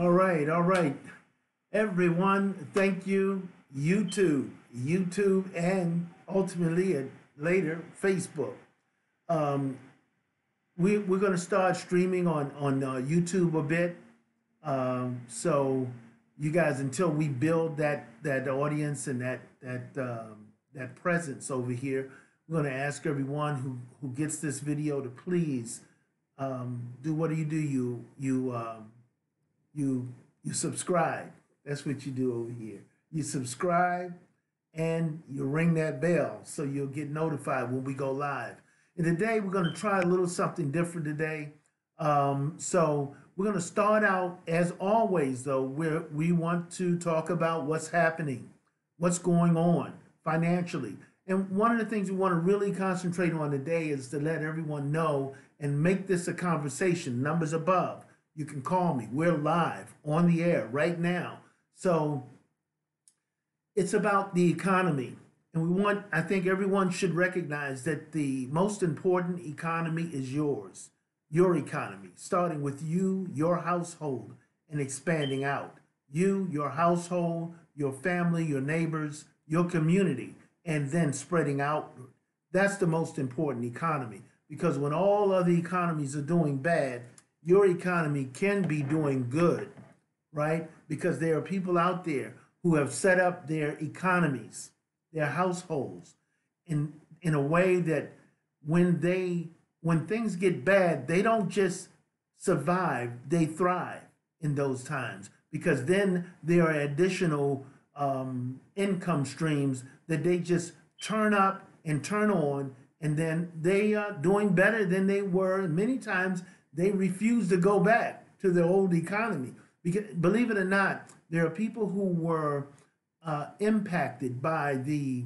All right. Everyone, thank you. YouTube, and ultimately later Facebook. Um, we're going to start streaming on YouTube a bit. So you guys, until we build that audience and that presence over here, we're going to ask everyone who gets this video to please do what do you do? You you subscribe. That's what you do over here. You subscribe and you ring that bell so you'll get notified when we go live. And today we're going to try a little something different today. So we're going to start out as always though, where we want to talk about what's happening, what's going on financially. And one of the things we want to really concentrate on today is to let everyone know and make this a conversation. Numbers above. You can call me. We're live on the air right now. So it's about the economy. And I think everyone should recognize that the most important economy is yours, your economy, starting with you, your household, and expanding out. You, your household, your family, your neighbors, your community, and then spreading outward. That's the most important economy because when all other economies are doing bad, your economy can be doing good, right? Because there are people out there who have set up their economies, their households, in a way that when things get bad, they don't just survive, they thrive in those times because then there are additional income streams that they just turn up and turn on, and then they are doing better than they were. And many times they refuse to go back to the old economy. Because, believe it or not, there are people who were impacted by the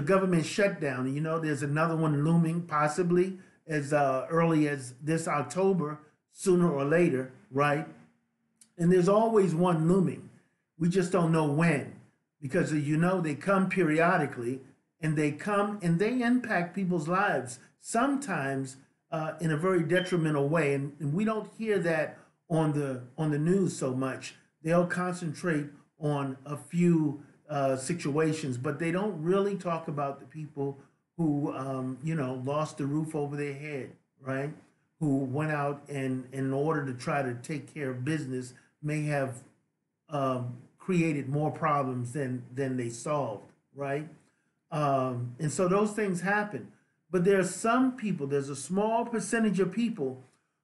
government shutdown. And you know, there's another one looming, possibly as early as this October, sooner or later, right? And there's always one looming. We just don't know when, because you know they come periodically, and they come and they impact people's lives sometimes in a very detrimental way, and we don't hear that on the news so much. They'll concentrate on a few situations, but they don't really talk about the people who lost the roof over their head, right? Who went out and in order to try to take care of business may have created more problems than they solved, right? And so those things happen. But there are some people, there's a small percentage of people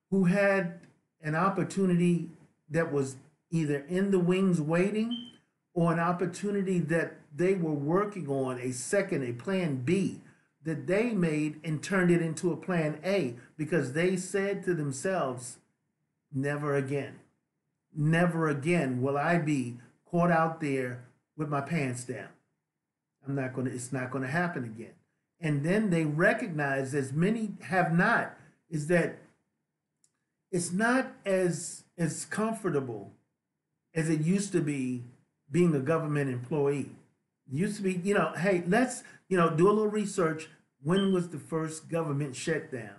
who had an opportunity that was either in the wings waiting or an opportunity that they were working on, a plan B that they made and turned it into a plan A because they said to themselves, never again. Never again will I be caught out there with my pants down. It's not gonna happen again. And then they recognize, as many have not, is that it's not as comfortable as it used to be being a government employee. It used to be, hey, let's, do a little research. When was the first government shutdown?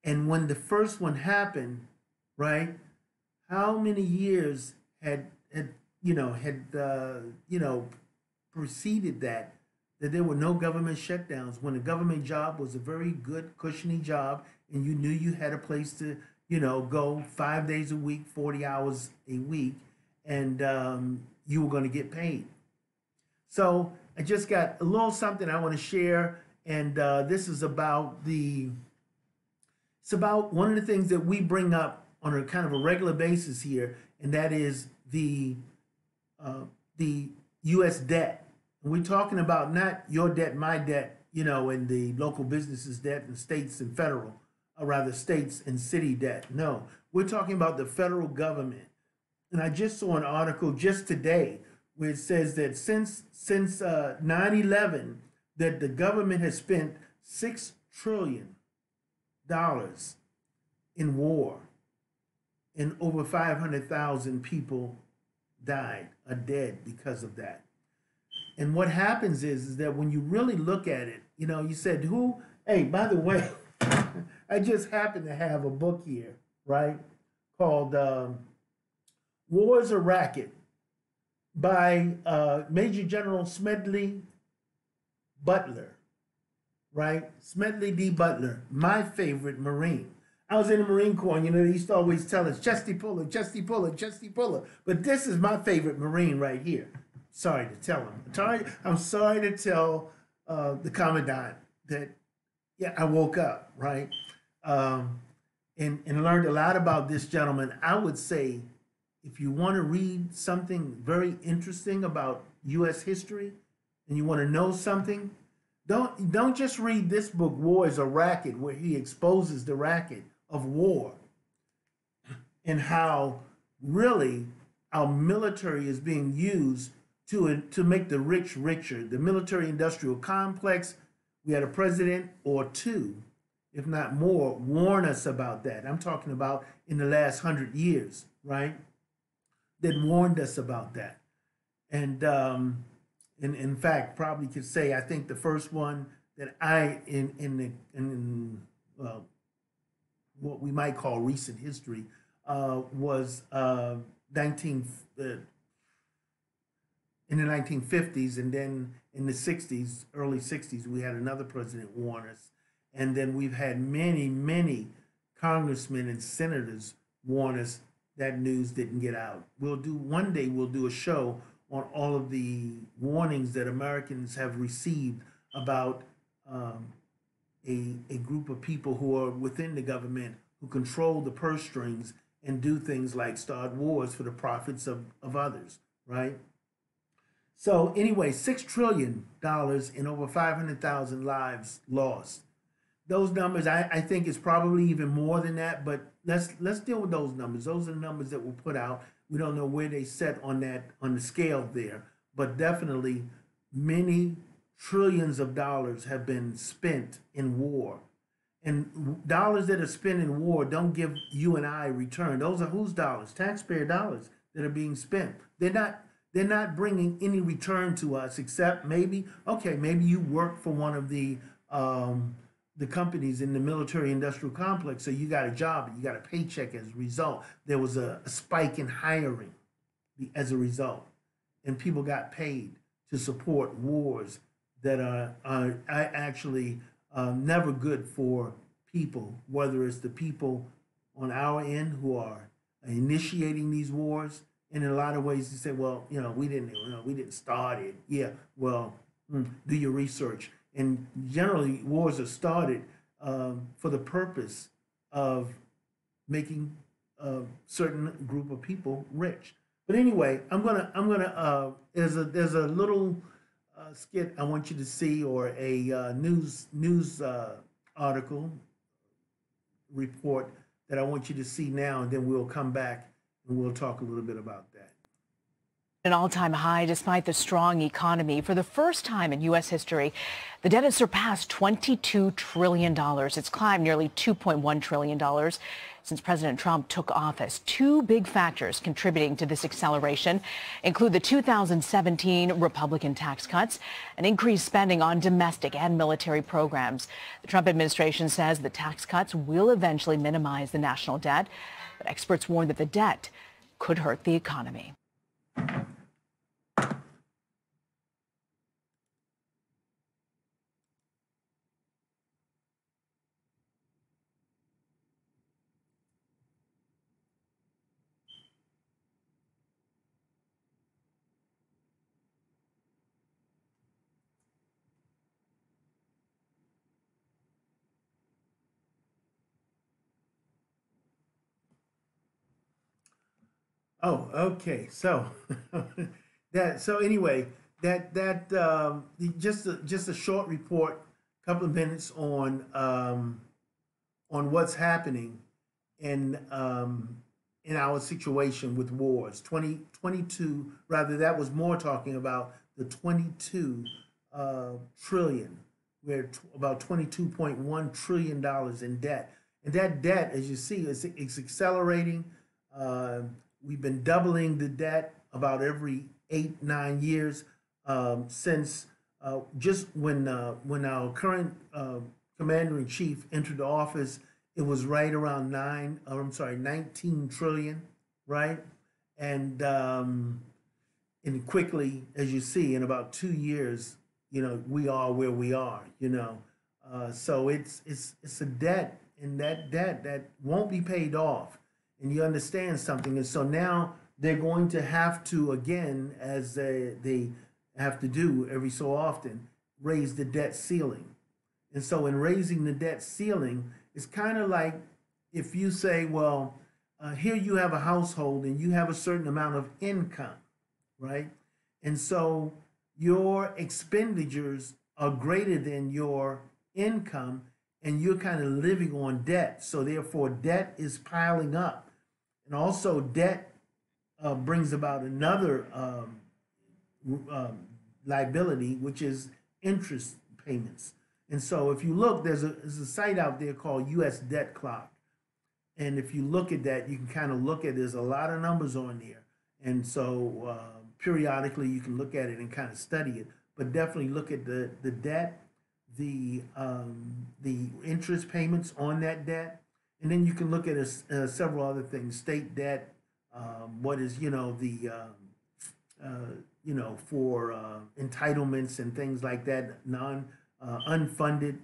And when the first one happened, right? How many years had preceded that there were no government shutdowns when the government job was a very good, cushiony job, and you knew you had a place to, go 5 days a week, 40 hours a week, and you were going to get paid. So I just got a little something I want to share, and this is about it's about one of the things that we bring up on a kind of a regular basis here, and that is the U.S. debt. And we're talking about not your debt, my debt, and the local businesses' debt and states and federal, or rather states and city debt. No, we're talking about the federal government. And I just saw an article just today where it says that since 9/11, that the government has spent $6 trillion in war, and over 500,000 people are dead because of that. And what happens is that when you really look at it, you said, hey, by the way, I just happen to have a book here, right? Called War is a Racket by Major General Smedley Butler, right? Smedley D. Butler, my favorite Marine. I was in the Marine Corps, and they used to always tell us, Chesty Puller, Chesty Puller, Chesty Puller. But this is my favorite Marine right here. Sorry to tell him. I'm sorry to tell the Commandant that, yeah, I woke up, right? Um, and learned a lot about this gentleman. I would say if you want to read something very interesting about U.S. history and you want to know something, don't just read this book, War is a Racket, where he exposes the racket of war and how really our military is being used to make the rich richer. The military industrial complex, we had a president or two, if not more, warn us about that. I'm talking about in the last 100 years, right? That warned us about that. And in fact, probably could say, I think the first one that in what we might call recent history was 19 in the 1950s, and then in the 60s, early 60s, we had another president warn us, and then we've had many congressmen and senators warn us. That news didn't get out. One day we'll do a show on all of the warnings that Americans have received about a group of people who are within the government who control the purse strings and do things like start wars for the profits of others, right? So anyway, $6 trillion and over 500,000 lives lost. Those numbers, I think, is probably even more than that. But let's deal with those numbers. Those are the numbers that were put out. We don't know where they set on the scale there, but definitely many trillions of dollars have been spent in war. And dollars that are spent in war don't give you and I return. Those are whose dollars? Taxpayer dollars that are being spent. They're not bringing any return to us except maybe you work for one of the companies in the military industrial complex, so you got a job and you got a paycheck as a result. There was a spike in hiring as a result, and people got paid to support wars that are actually never good for people, whether it's the people on our end who are initiating these wars. And in a lot of ways, you say, well, we didn't start it. Yeah, well, do your research. And generally, wars are started for the purpose of making a certain group of people rich. But anyway, there's a little skit I want you to see, or a news article report that I want you to see now, and then we'll come back and we'll talk a little bit about that. An all-time high despite the strong economy. For the first time in U.S. history, the debt has surpassed $22 trillion. It's climbed nearly $2.1 trillion since President Trump took office. Two big factors contributing to this acceleration include the 2017 Republican tax cuts and increased spending on domestic and military programs. The Trump administration says the tax cuts will eventually minimize the national debt, but experts warn that the debt could hurt the economy. Oh, okay. So anyway, just a short report, couple of minutes on what's happening in our situation with wars. 2022, rather, that was more talking about the 22 trillion. We're about $22.1 trillion in debt. And that debt, as you see, it's accelerating. We've been doubling the debt about every 8-9 years since just when our current commander in chief entered the office. It was right around 19 trillion, right? And quickly, as you see, in about 2 years, we are where we are. So it's a debt, and that debt that won't be paid off. And you understand something, and so now they're going to have to again, as they have to do every so often, raise the debt ceiling. And so, in raising the debt ceiling, it's kind of like if you say, well, here you have a household and you have a certain amount of income, right? And so your expenditures are greater than your income, and you're kind of living on debt. So, therefore, debt is piling up. And also, debt brings about another liability, which is interest payments. And so, if you look, there's a site out there called U.S. Debt Clock. And if you look at that, you can kind of look at there's a lot of numbers on there. And so periodically you can look at it and kind of study it. But definitely look at the debt, the interest payments on that debt. And then you can look at several other things, state debt, what is, for entitlements and things like that, unfunded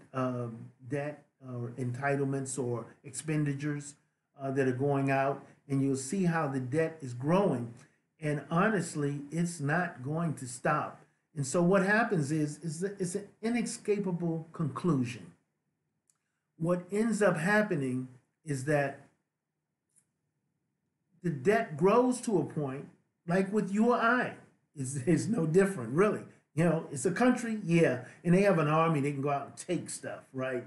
debt or entitlements or expenditures that are going out, and you'll see how the debt is growing. And honestly, it's not going to stop. And so what happens is it's an inescapable conclusion. What ends up happening is that the debt grows to a point, like with you or I. It's no different, really. It's a country, yeah, and they have an army. They can go out and take stuff, right?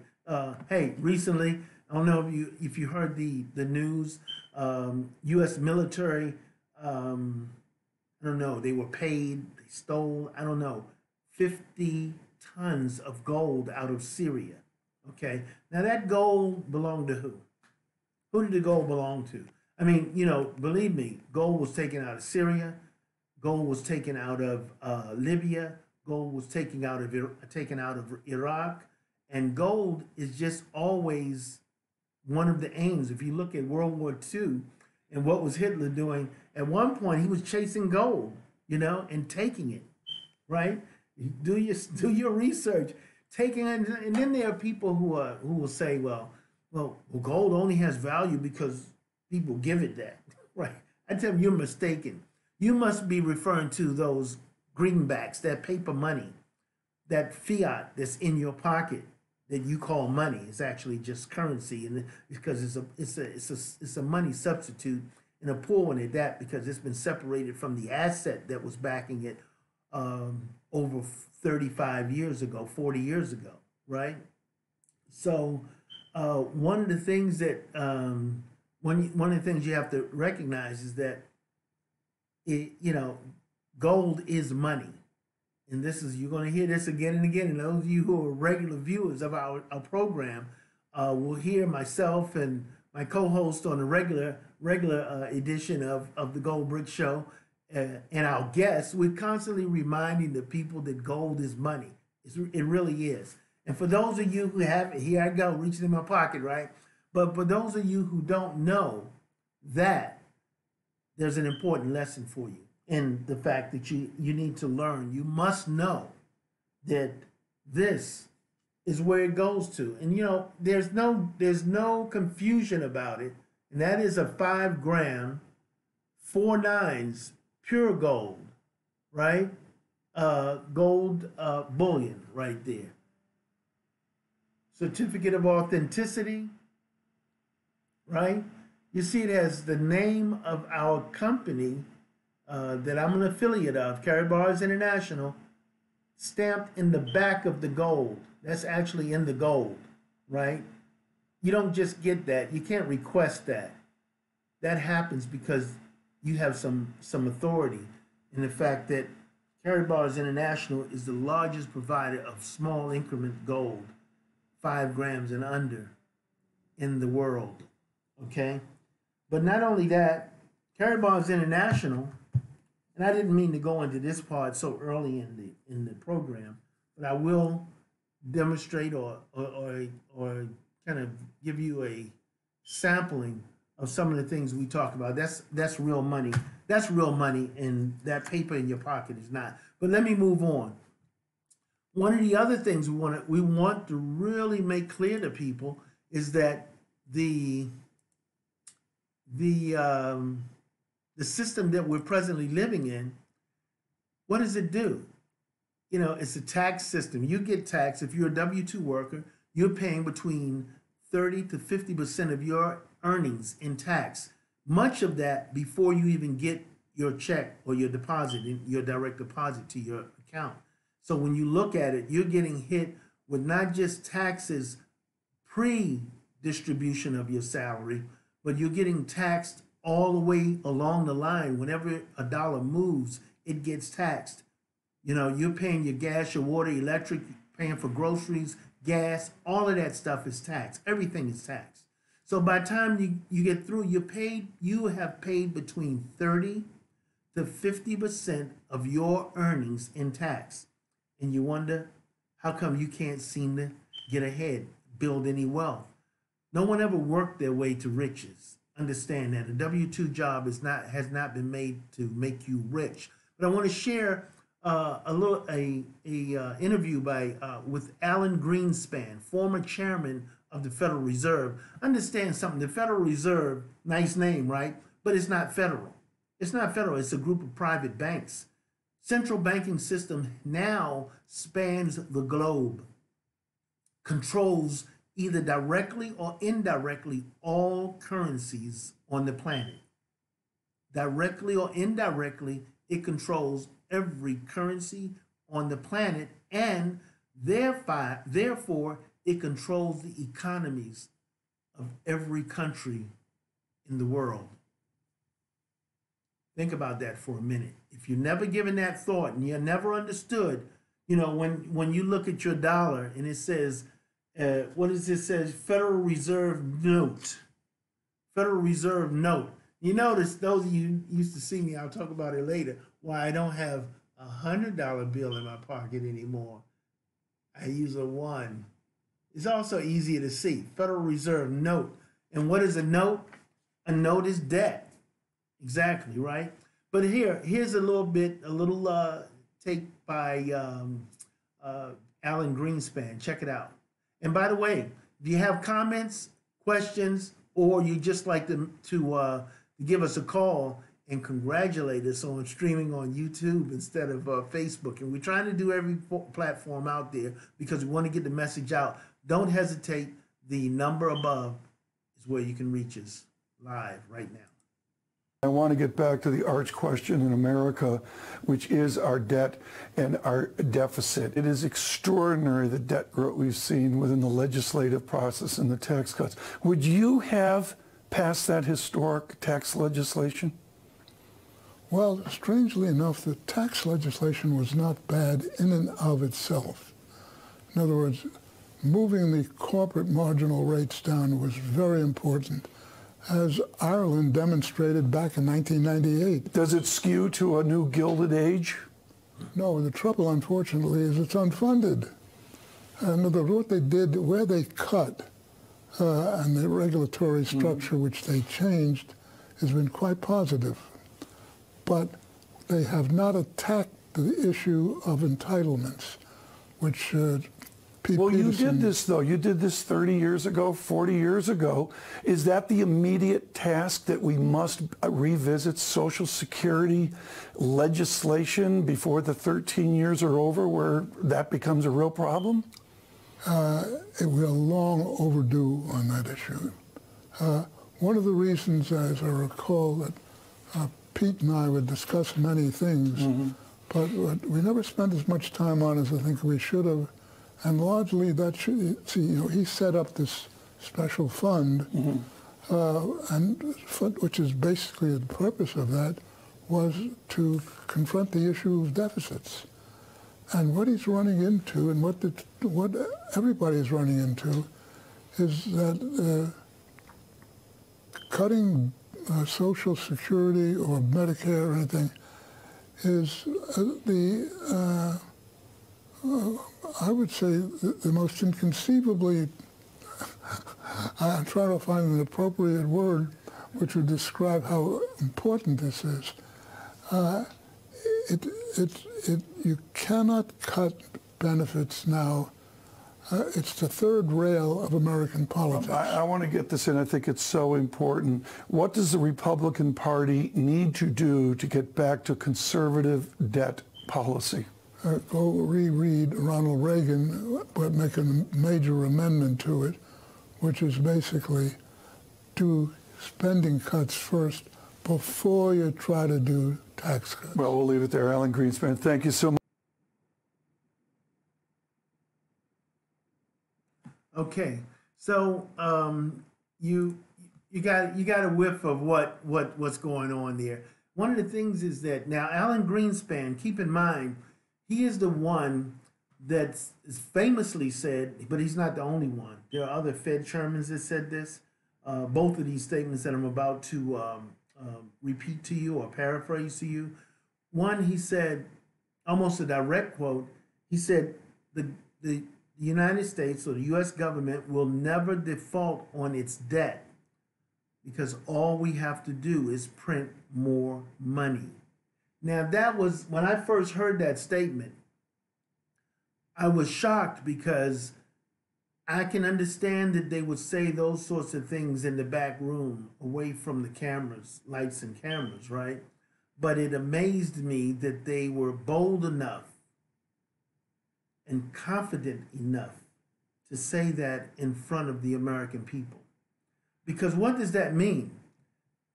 Hey, recently, I don't know if you heard the news. U.S. military, I don't know. They were paid. They stole. I don't know, 50 tons of gold out of Syria. Okay, now that gold belonged to who? Who did the gold belong to? I mean, believe me, gold was taken out of Syria. Gold was taken out of Libya. Gold was taken out of Iraq, and gold is just always one of the aims. If you look at World War II and what was Hitler doing, at one point he was chasing gold, and taking it, right? Do your research, taking it, and then there are people who will say, well, gold only has value because people give it that, right? I tell them you're mistaken. You must be referring to those greenbacks, that paper money, that fiat that's in your pocket that you call money. It's actually just currency, and because it's a money substitute, and a poor one at that, because it's been separated from the asset that was backing it over 35 years ago, 40 years ago, right? So one of the things that one of the things you have to recognize is that gold is money. And you're going to hear this again and again. And those of you who are regular viewers of our program will hear myself and my co-host on the regular edition of the GoldBricks Show and our guests. We're constantly reminding the people that gold is money. It really is. And for those of you who haven't, here I go, reaching in my pocket, right? But for those of you who don't know that, there's an important lesson for you in the fact that you need to learn. You must know that this is where it goes to. And there's no confusion about it. And that is a 5 gram, 4 nines, pure gold, right? Gold bullion right there. Certificate of authenticity, right? You see it has the name of our company that I'm an affiliate of, Karatbars International, stamped in the back of the gold. That's actually in the gold, right? You don't just get that. You can't request that. That happens because you have some authority in the fact that Karatbars International is the largest provider of small increment gold, 5 grams and under, in the world, okay? But not only that, Karatbars International, and I didn't mean to go into this part so early in the program, but I will demonstrate or kind of give you a sampling of some of the things we talk about. That's real money. That's real money, and that paper in your pocket is not. But let me move on. One of the other things we want to really make clear to people is that the system that we're presently living in, what does it do? You know, it's a tax system. You get taxed. If you're a W-2 worker, you're paying between 30 to 50% of your earnings in tax. Much of that before you even get your check or your deposit, your direct deposit to your account. So when you look at it, you're getting hit with not just taxes pre-distribution of your salary, but you're getting taxed all the way along the line. Whenever a dollar moves, it gets taxed. You know, you're paying your gas, your water, electric, paying for groceries, gas, all of that stuff is taxed. Everything is taxed. So by the time you get through, you have paid between 30 to 50% of your earnings in tax. And you wonder, how come you can't seem to get ahead, build any wealth? No one ever worked their way to riches. Understand that a W-2 job has not been made to make you rich. But I want to share a interview with Alan Greenspan, former chairman of the Federal Reserve. Understand something: the Federal Reserve, nice name, right? But it's not federal. It's not federal. It's a group of private banks. Central banking system now spans the globe, controls either directly or indirectly all currencies on the planet. Directly or indirectly, it controls every currency on the planet, and therefore it controls the economies of every country in the world. Think about that for a minute. If you're never given that thought and you're never understood, you know, when you look at your dollar and it says, what does it say? Federal Reserve note. Federal Reserve note. You notice, those of you used to see me, I'll talk about it later, why I don't have $100 bill in my pocket anymore. I use a one. It's also easier to see. Federal Reserve note. And what is a note? A note is debt. Exactly, right? But here's a little take by Alan Greenspan. Check it out. And by the way, if you have comments, questions, or you just like to give us a call and congratulate us on streaming on YouTube instead of Facebook. And we're trying to do every platform out there because we want to get the message out. Don't hesitate. The number above is where you can reach us live right now. I want to get back to the arch question in America, which is our debt and our deficit. It is extraordinary the debt growth we've seen within the legislative process and the tax cuts. Would you have passed that historic tax legislation? Well, strangely enough, the tax legislation was not bad in and of itself. In other words, moving the corporate marginal rates down was very important, as Ireland demonstrated back in 1998. Does it skew to a new Gilded Age? No, the trouble, unfortunately, is it's unfunded. In other words, what they did, where they cut, and the regulatory structure which they changed has been quite positive. But they have not attacked the issue of entitlements, which Well, you did this, though. You did this 30 years ago, 40 years ago. Is that the immediate task, that we must revisit Social Security legislation before the 13 years are over, where that becomes a real problem? We're long overdue on that issue. One of the reasons, as I recall, that Pete and I would discuss many things, but we never spent as much time on as I think we should have. And largely, that he set up this special fund, which is basically the purpose of that was to confront the issue of deficits. And what he's running into, and what everybody's running into, is that cutting Social Security or Medicare or anything is I would say the most inconceivably, I'm trying to find an appropriate word, which would describe how important this is. You cannot cut benefits now. It's the third rail of American politics. I want to get this in. I think it's so important. What does the Republican Party need to do to get back to conservative debt policy? Go reread Ronald Reagan, but make a major amendment to it, which is basically do spending cuts first before you try to do tax cuts. Well, we'll leave it there. Alan Greenspan, thank you so much. Okay, so you got a whiff of what's going on there. One of the things is that now Alan Greenspan, keep in mind, he is the one that's famously said, but he's not the only one. There are other Fed chairmen that said this. Both of these statements that I'm about to repeat to you or paraphrase to you. One, he said, almost a direct quote. He said, the United States or the U.S. government will never default on its debt because all we have to do is print more money. Now, that was, when I first heard that statement, I was shocked because I can understand that they would say those sorts of things in the back room away from the cameras, lights and cameras, right? But it amazed me that they were bold enough and confident enough to say that in front of the American people. Because what does that mean?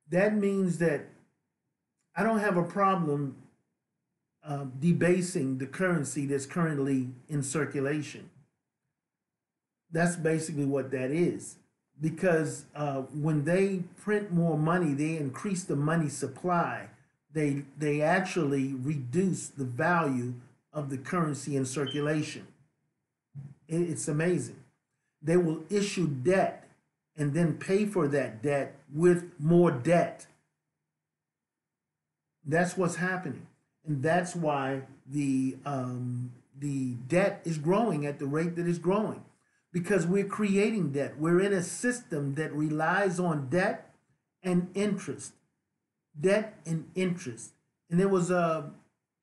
That means that I don't have a problem debasing the currency that's currently in circulation. That's basically what that is. Because when they print more money, they increase the money supply. They actually reduce the value of the currency in circulation. It's amazing. They will issue debt and then pay for that debt with more debt. That's what's happening. And that's why the debt is growing at the rate that it's growing. Because we're creating debt. We're in a system that relies on debt and interest. Debt and interest. And there was I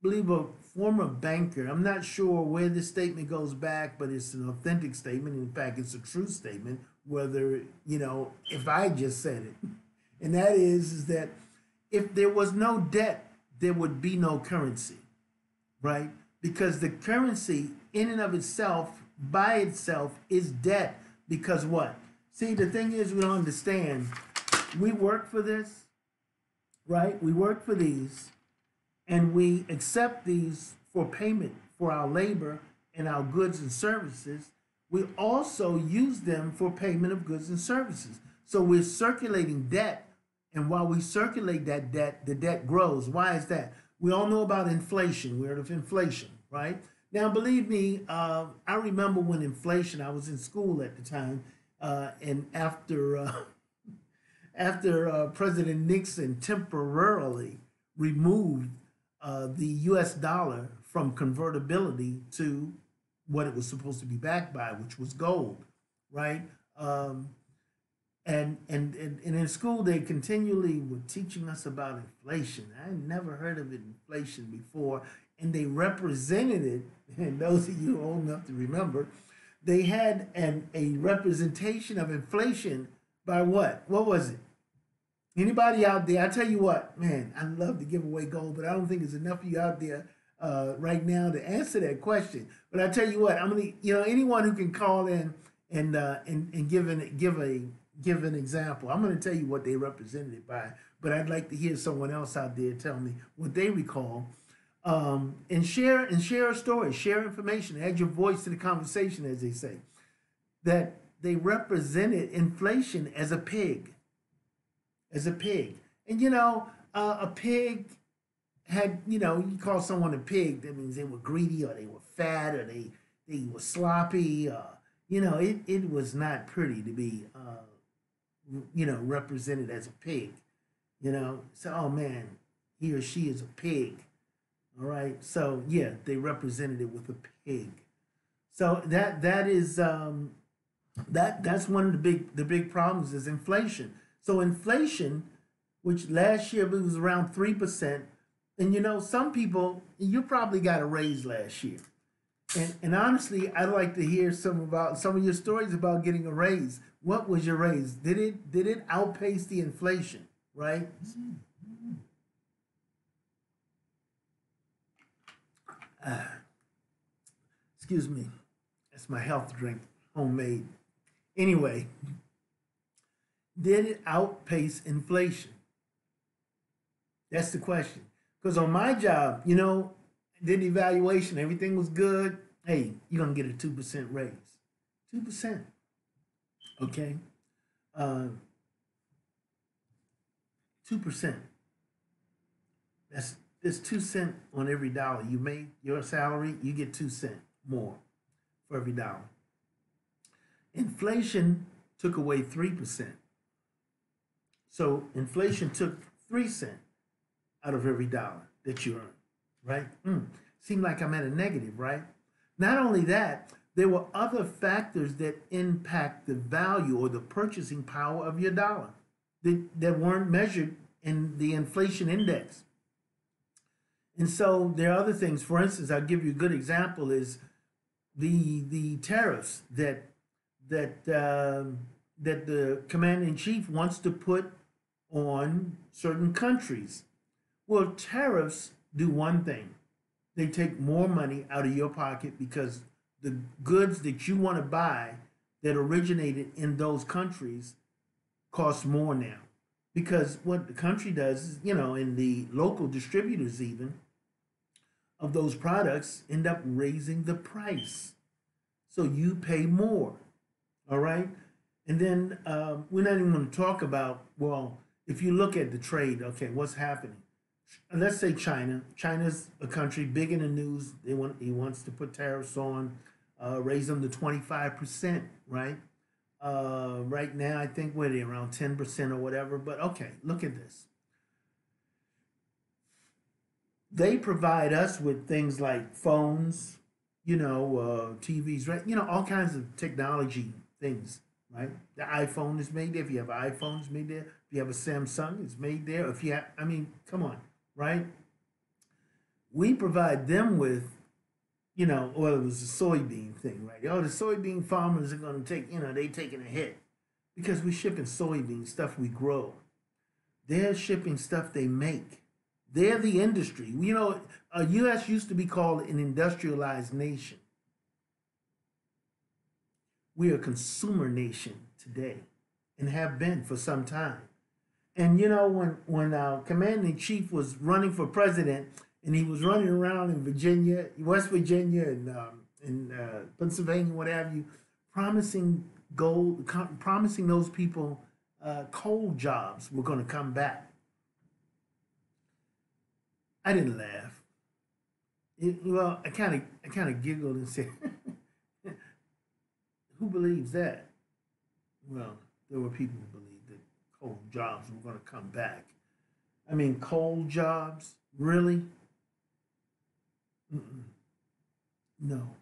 believe a former banker, I'm not sure where this statement goes back, but it's an authentic statement. In fact, it's a true statement, whether, if I just said it. And that is that if there was no debt, there would be no currency, right? Because the currency in and of itself, by itself, is debt. Because what? See, the thing is, we don't understand. We work for this, right? We work for these, and we accept these for payment for our labor and our goods and services. We also use them for payment of goods and services. So we're circulating debt, and while we circulate that debt, the debt grows. Why is that? We all know about inflation. We heard of inflation, right? Now, believe me, I remember when inflation, I was in school at the time, and after President Nixon temporarily removed the U.S. dollar from convertibility to what it was supposed to be backed by, which was gold, right? And in school, they continually were teaching us about inflation. I never heard of inflation before, and they represented it, and those of you old enough to remember, they had a representation of inflation by what? What was it? Anybody out there? I tell you what, man, I love to give away gold, but I don't think there's enough of you out there right now to answer that question. But I tell you what, I'm gonna, anyone who can call in and give an example. I'm gonna tell you what they represented it by, but I'd like to hear someone else out there tell me what they recall, and share a story, share information, add your voice to the conversation, as they say. That they represented inflation as a pig. As a pig. And a pig had, you call someone a pig, that means they were greedy or they were fat or they were sloppy. It was not pretty to be, represented as a pig. So, oh man, he or she is a pig. All right. So yeah, they represented it with a pig. So that is that's one of the big problems is inflation. So inflation, which last year was around 3%, and you know, some people, you probably got a raise last year. And honestly, I'd like to hear some of your stories about getting a raise. What was your raise? Did it outpace the inflation, right? Excuse me. That's my health drink, homemade. Anyway, did it outpace inflation? That's the question. Because on my job, you know, did the evaluation, everything was good. Hey, you're gonna get a 2% raise. 2%. Okay? 2%. There's 2 cents on every dollar you make your salary, you get 2 cents more for every dollar. Inflation took away 3%. So inflation took 3 cents out of every dollar that you earn, right? Seemed like I'm at a negative, right? Not only that, there were other factors that impact the value or the purchasing power of your dollar that weren't measured in the inflation index. And so there are other things. For instance, I'll give you a good example is the tariffs that the commander-in-chief wants to put on certain countries. Well, tariffs do one thing. They take more money out of your pocket because the goods that you want to buy that originated in those countries cost more now. Because what the country does is, you know, and the local distributors even of those products end up raising the price. So you pay more, all right? And then we're not even going to talk about, well, if you look at the trade, okay, what's happening? Let's say China. China's a country big in the news. He wants to put tariffs on, raise them to 25%, right? Right now, I think what are they, around 10% or whatever. But okay, look at this. They provide us with things like phones, you know, TVs, right? You know, all kinds of technology things, right? The iPhone is made there. If you have an iPhone, it's made there. If you have a Samsung, it's made there. If you have, I mean, come on, right? We provide them with, you know, well, it was a soybean thing, right? Oh, the soybean farmers are going to take, you know, they taking a hit because we're shipping soybean stuff we grow. They're shipping stuff they make. They're the industry. You know, U.S. used to be called an industrialized nation. We are a consumer nation today and have been for some time. And, you know, when our commander-in-chief was running for president and he was running around in Virginia, West Virginia and Pennsylvania, what have you, promising those people coal jobs were going to come back. I didn't laugh. Well, I kind of giggled and said, "Who believes that?" Well, there were people who believed that coal jobs were going to come back. I mean, coal jobs, really? No.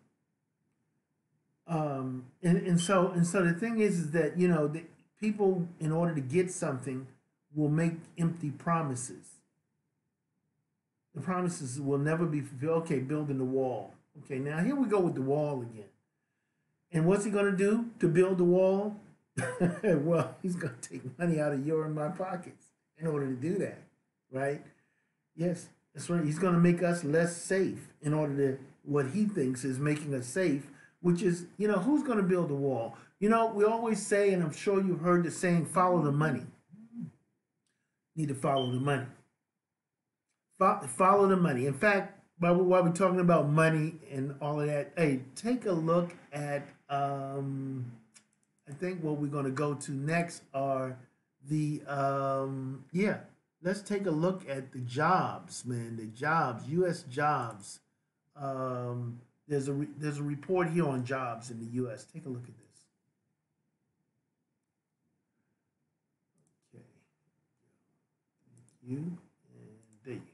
And so the thing is that, you know, the people, in order to get something, will make empty promises. The promises will never be fulfilled. Okay, building the wall. Okay, now here we go with the wall again. And what's he going to do to build the wall? Well, he's going to take money out of your and my pockets in order to do that, right? Yes, that's right. He's going to make us less safe in order to, what he thinks is making us safe, which is, you know, who's going to build the wall? You know, we always say, and I'm sure you've heard the saying, follow the money. Need to follow the money. Follow the money. In fact, while we're talking about money and all of that, hey, take a look at, I think what we're going to go to next are the, let's take a look at the jobs, man, the jobs, U.S. jobs. There's a report here on jobs in the U.S. Take a look at this. Okay. Thank you.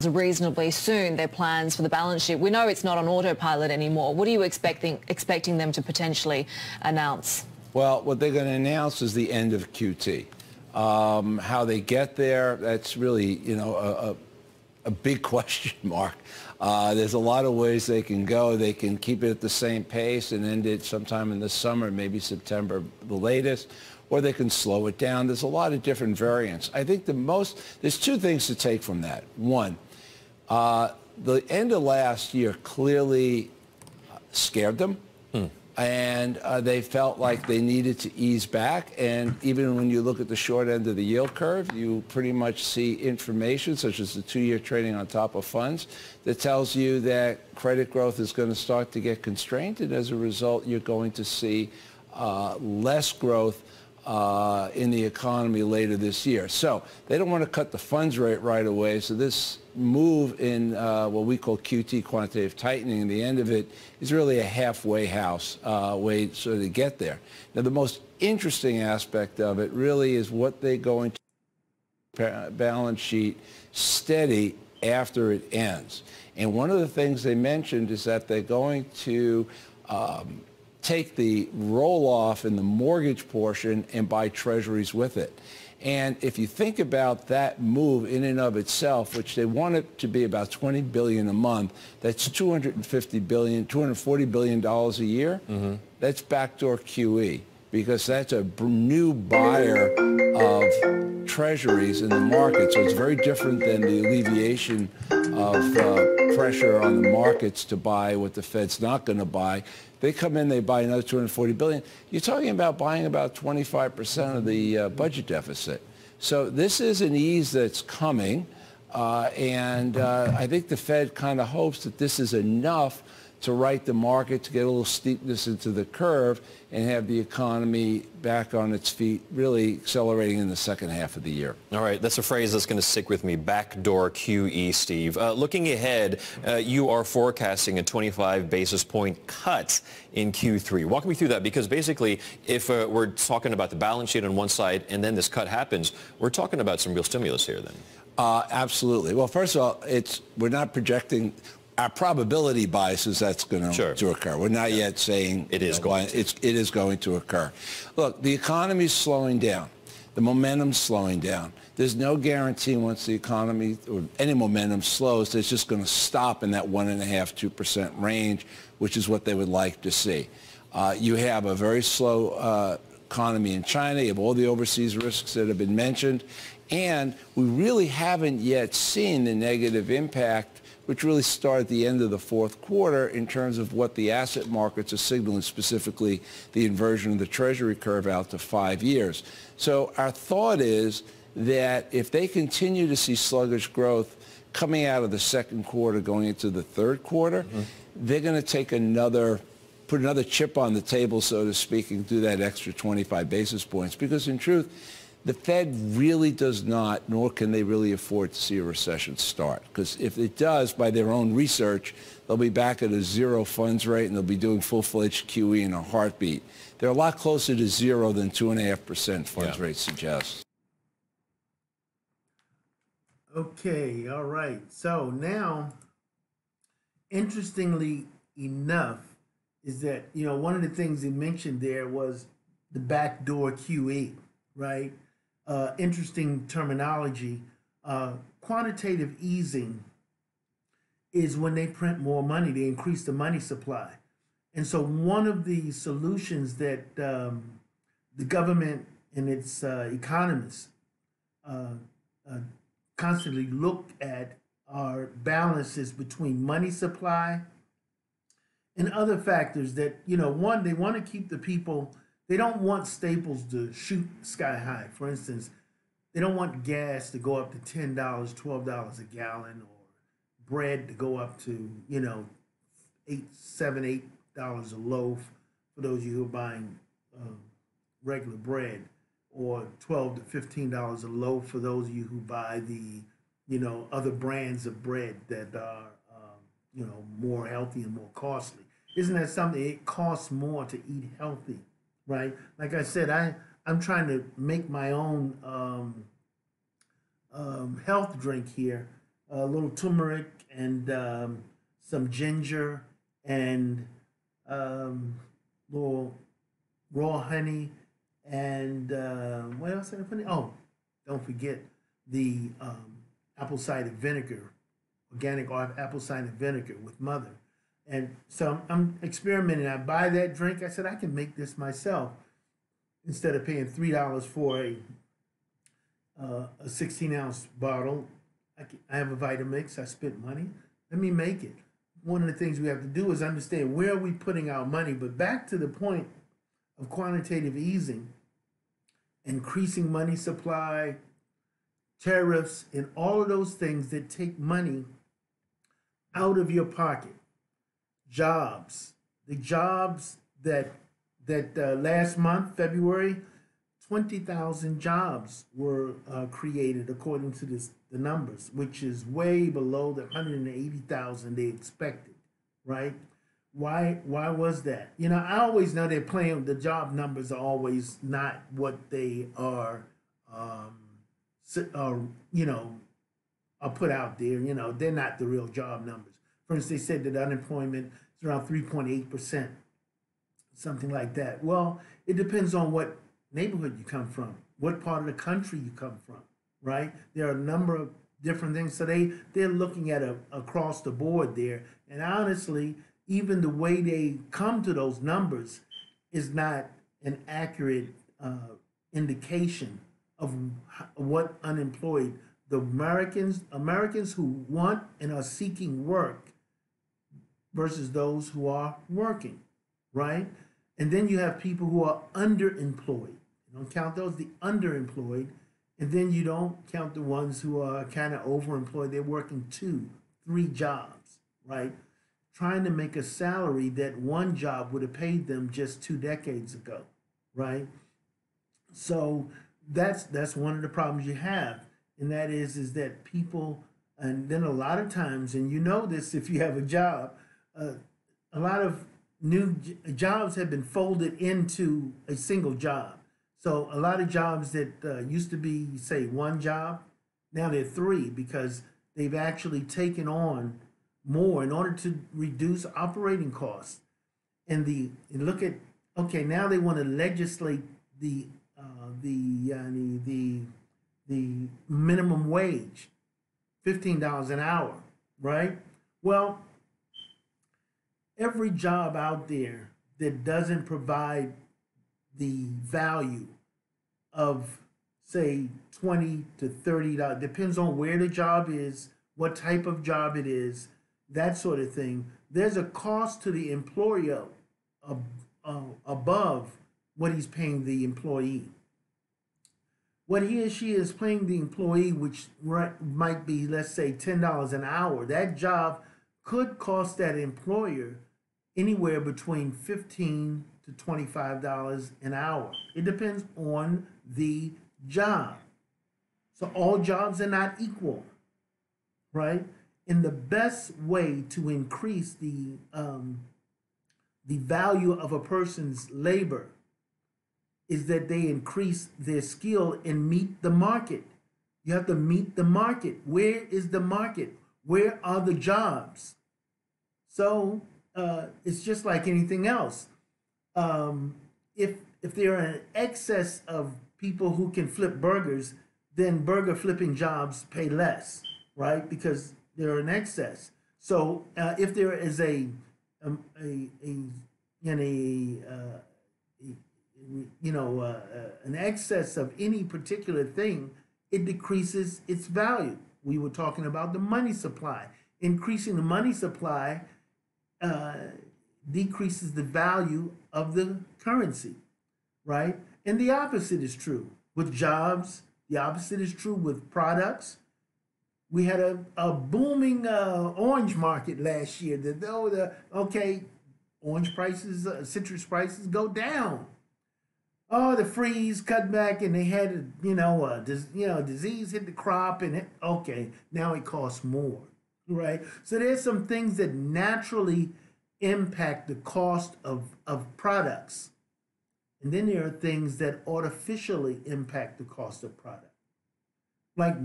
Reasonably soon, their plans for the balance sheet. We know it's not on autopilot anymore. What are you expecting them to potentially announce? Well, what they're going to announce is the end of QT. How they get there, that's really, you know, a big question mark. There's a lot of ways they can go. They can keep it at the same pace and end it sometime in the summer, maybe September the latest, or they can slow it down. There's a lot of different variants. I think there's two things to take from that. One, the end of last year clearly scared them. And they felt like they needed to ease back. And even when you look at the short end of the yield curve, you pretty much see information, such as the 2-year trading on top of funds, that tells you that credit growth is going to start to get constrained. And as a result, you're going to see less growth in the economy later this year. So they don't want to cut the funds rate right away. So this move in what we call QT, quantitative tightening, and the end of it is really a halfway house way so to get there. Now, the most interesting aspect of it really is what they're going to balance sheet steady after it ends. And one of the things they mentioned is that they're going to take the roll-off in the mortgage portion and buy treasuries with it. And if you think about that move in and of itself, which they want it to be about $20 billion a month, that's $240 billion a year. That's backdoor QE, because that's a new buyer of treasuries in the market. So it's very different than the alleviation of pressure on the markets to buy what the Fed's not going to buy. They come in, they buy another $240 billion. You're talking about buying about 25% of the budget deficit. So this is an ease that's coming, and I think the Fed kind of hopes that this is enough to right the market, to get a little steepness into the curve, and have the economy back on its feet, really accelerating in the second half of the year. All right, that's a phrase that's going to stick with me, backdoor QE, Steve. Looking ahead, you are forecasting a 25 basis point cut in Q3. Walk me through that, because basically, if we're talking about the balance sheet on one side and then this cut happens, we're talking about some real stimulus here then. Absolutely. Well, first of all, we're not projecting. Our probability bias is that's going to occur. We're not yet saying it is going to occur. Look, the economy's slowing down. The momentum's slowing down. There's no guarantee once the economy or any momentum slows that it's just going to stop in that 1.5–2% range, which is what they would like to see. You have a very slow economy in China. You have all the overseas risks that have been mentioned. And we really haven't yet seen the negative impact, which really started at the end of the fourth quarter in terms of what the asset markets are signaling, specifically the inversion of the Treasury curve out to 5 years. So our thought is that if they continue to see sluggish growth coming out of the second quarter going into the third quarter, they're going to take put another chip on the table, so to speak, and do that extra 25 basis points. Because in truth, the Fed really does not, nor can they really afford to see a recession start. Because if it does, by their own research, they'll be back at a zero funds rate and they'll be doing full-fledged QE in a heartbeat. They're a lot closer to zero than 2.5% funds rate suggests. Okay, all right. So now, interestingly enough, is that, you know, one of the things they mentioned there was the backdoor QE, right? Interesting terminology. Quantitative easing is when they print more money, they increase the money supply. And so one of the solutions that the government and its economists constantly look at are balances between money supply and other factors that, you know, one, they want to keep the people. They don't want staples to shoot sky high. For instance, they don't want gas to go up to $10, $12 a gallon, or bread to go up to, you know, $8 a loaf for those of you who are buying regular bread, or $12 to $15 a loaf for those of you who buy the, you know, other brands of bread that are, you know, more healthy and more costly. Isn't that something? It costs more to eat healthy. Right, like I said, I'm trying to make my own health drink here. A little turmeric and some ginger and little raw honey And what else did I put in? Oh, don't forget the apple cider vinegar, organic apple cider vinegar with mother. And so I'm experimenting. I buy that drink. I said, I can make this myself instead of paying $3 for a 16-ounce bottle. I have a Vitamix. I spent money. Let me make it. One of the things we have to do is understand where are we putting our money. But back to the point of quantitative easing, increasing money supply, tariffs, and all of those things that take money out of your pocket. Jobs. The jobs that last month, February, 20,000 jobs were created according to the numbers, which is way below the 180,000 they expected, right? Why was that? You know, I always know they're playing, the job numbers are always not what they are, you know, are put out there. You know, they're not the real job numbers. For instance, they said that unemployment is around 3.8%, something like that. Well, it depends on what neighborhood you come from, what part of the country you come from, right? There are a number of different things. So they're looking at across the board there. And honestly, even the way they come to those numbers is not an accurate indication of what unemployed, the Americans who want and are seeking work versus those who are working, right? And then you have people who are underemployed. You don't count those, the underemployed, and then you don't count the ones who are kind of overemployed. They're working 2, 3 jobs, right? Trying to make a salary that one job would have paid them just 2 decades ago, right? So that's one of the problems you have, and that is that people, and then a lot of times, and you know this if you have a job, a lot of new jobs have been folded into a single job. So a lot of jobs that used to be, say, 1 job, now they're 3 because they've actually taken on more in order to reduce operating costs. And look at, okay, now they want to legislate the minimum wage, $15 an hour, right? Well, every job out there that doesn't provide the value of, say, $20 to $30, depends on where the job is, what type of job it is, that sort of thing. There's a cost to the employer above what he's paying the employee. What he or she is paying the employee, which might be, let's say, $10 an hour, that job could cost that employer anywhere between $15 to $25 an hour. It depends on the job. So all jobs are not equal, right? And the best way to increase the value of a person's labor is that they increase their skill and meet the market. You have to meet the market. Where is the market? Where are the jobs? So it's just like anything else. If there are an excess of people who can flip burgers, then burger flipping jobs pay less, right? Because they're in excess. So if there is an excess of any particular thing, it decreases its value. We were talking about the money supply. Increasing the money supply decreases the value of the currency, right? And the opposite is true with jobs. The opposite is true with products. We had a booming orange market last year. Orange prices, citrus prices go down. Oh, the freeze cut back, and they had disease hit the crop, and now it costs more, right? So there's some things that naturally impact the cost of products, and then there are things that artificially impact the cost of product, like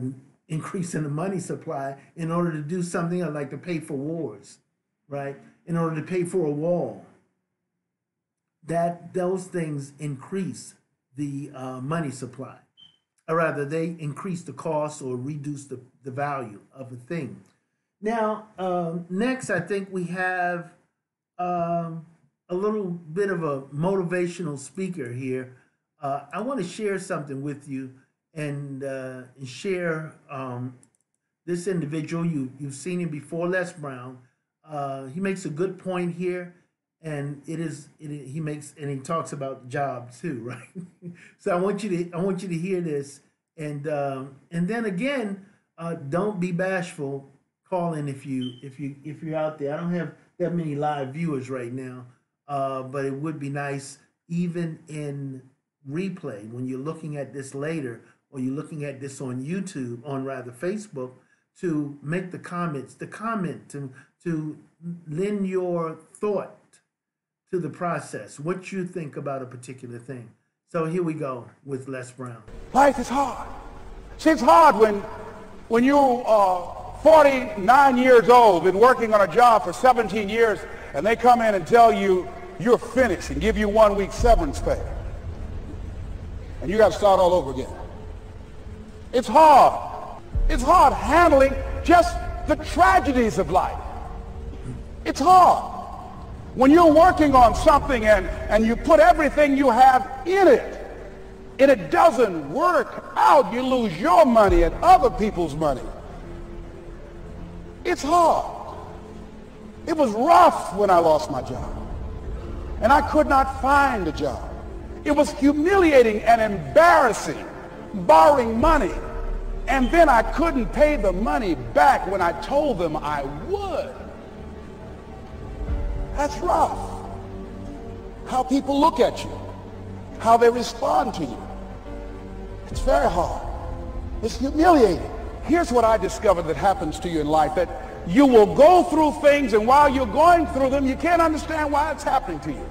increasing the money supply in order to do something like to pay for wars, right? In order to pay for a wall. Those things increase the money supply. Or rather, they increase the cost or reduce the value of a thing. Now, next, I think we have a little bit of a motivational speaker here. I want to share something with you and share this individual. You've seen him before, Les Brown. He makes a good point here, and he talks about jobs too, right? So I want you to hear this, and then again, don't be bashful. Call in if you're out there. I don't have that many live viewers right now, but it would be nice, even in replay, when you're looking at this later, or you're looking at this on YouTube, on rather Facebook, to make the comment, to lend your thought to the process, what you think about a particular thing. So here we go with Les Brown. Life is hard. See, it's hard when you're 49 years old, been working on a job for 17 years, and they come in and tell you you're finished and give you 1 week severance pay. And you got to start all over again. It's hard. It's hard handling just the tragedies of life. It's hard. When you're working on something and you put everything you have in it, and it doesn't work out, you lose your money and other people's money. It's hard. It was rough when I lost my job, and I could not find a job. It was humiliating and embarrassing, borrowing money, and then I couldn't pay the money back when I told them I would. That's rough. How people look at you, how they respond to you. It's very hard. It's humiliating. Here's what I discovered that happens to you in life, that you will go through things, and while you're going through them, you can't understand why it's happening to you.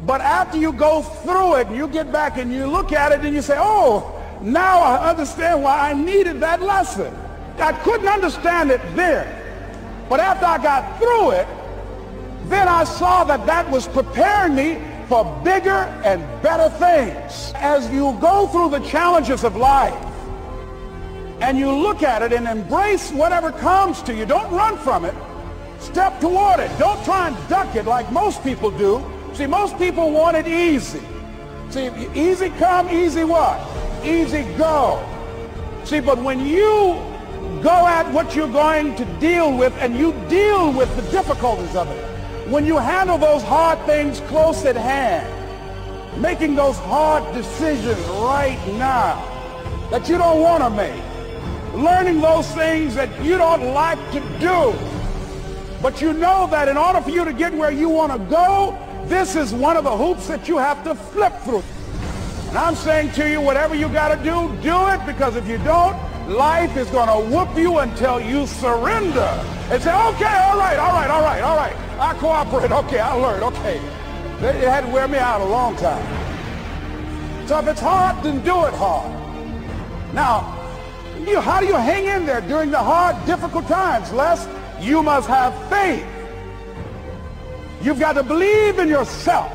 But after you go through it and you get back and you look at it and you say, oh, now I understand why I needed that lesson. I couldn't understand it then. But after I got through it, then I saw that that was preparing me for bigger and better things. As you go through the challenges of life and you look at it and embrace whatever comes to you, don't run from it. Step toward it. Don't try and duck it like most people do. See, most people want it easy. See, easy come, easy what? Easy go. See, but when you go at what you're going to deal with and you deal with the difficulties of it, when you handle those hard things close at hand, making those hard decisions right now that you don't want to make, learning those things that you don't like to do, but you know that in order for you to get where you want to go, this is one of the hoops that you have to flip through. And I'm saying to you, whatever you got to do, do it, because if you don't, life is going to whoop you until you surrender and say, okay, all right, I cooperate, okay, I learned, okay. It had to wear me out a long time. So if it's hard, then do it hard. Now, how do you hang in there during the hard, difficult times? Les, you must have faith. You've got to believe in yourself.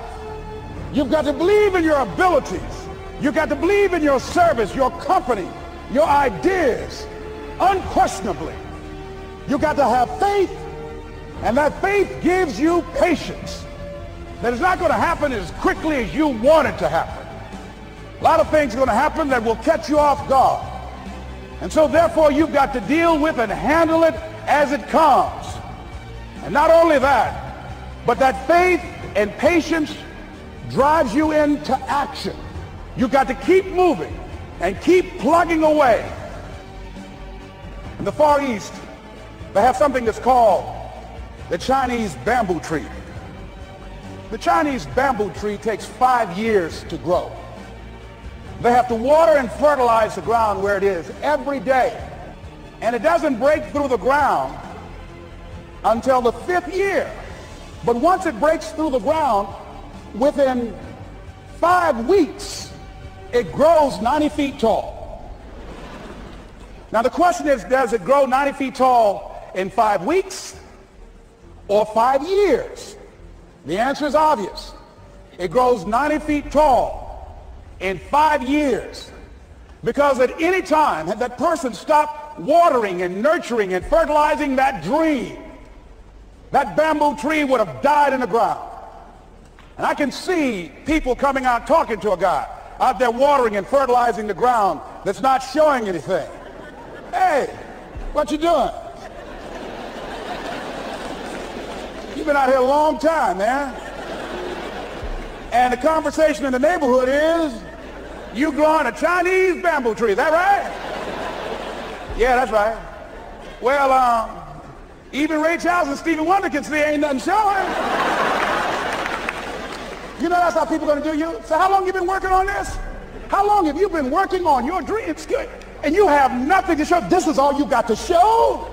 You've got to believe in your abilities. You've got to believe in your service, your company, your ideas, unquestionably. You've got to have faith, and that faith gives you patience. That it's not going to happen as quickly as you want it to happen. A lot of things are going to happen that will catch you off guard. And so therefore you've got to deal with and handle it as it comes. And not only that, but that faith and patience drives you into action. You've got to keep moving and keep plugging away. In the Far East, they have something that's called the Chinese bamboo tree. The Chinese bamboo tree takes 5 years to grow. They have to water and fertilize the ground where it is every day. And it doesn't break through the ground until the 5th year. But once it breaks through the ground, within 5 weeks, it grows 90 feet tall. Now the question is, does it grow 90 feet tall in 5 weeks or 5 years? The answer is obvious. It grows 90 feet tall in 5 years. Because at any time, had that person stopped watering and nurturing and fertilizing that dream, that bamboo tree would have died in the ground. And I can see people coming out talking to a guy out there watering and fertilizing the ground that's not showing anything. Hey, what you doing? You've been out here a long time, man. And the conversation in the neighborhood is, you growing a Chinese bamboo tree, is that right? Yeah, that's right. Well, even Ray Charles and Stevie Wonder can see ain't nothing showing. You know that's how people are going to do you? So how long you been working on this? How long have you been working on your dreams? And you have nothing to show. This is all you got to show.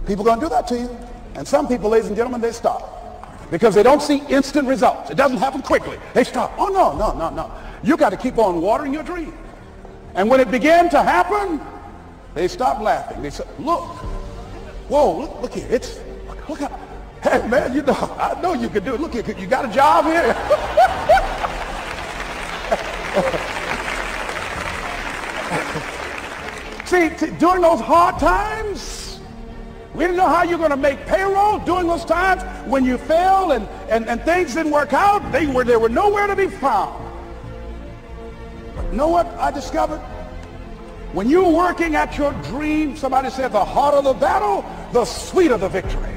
People are going to do that to you. And some people, ladies and gentlemen, they stop. Because they don't see instant results. It doesn't happen quickly. They stop. Oh, no. You got to keep on watering your dream. And when it began to happen, they stopped laughing. They said, look. Whoa, look here. Look how, hey, man, you know, I know you can do it. Look here, you got a job here? See, during those hard times, we didn't know how you're going to make payroll. During those times when you failed and things didn't work out, they were nowhere to be found. But you know what I discovered? When you're working at your dream, somebody said the harder the battle, the sweeter the victory.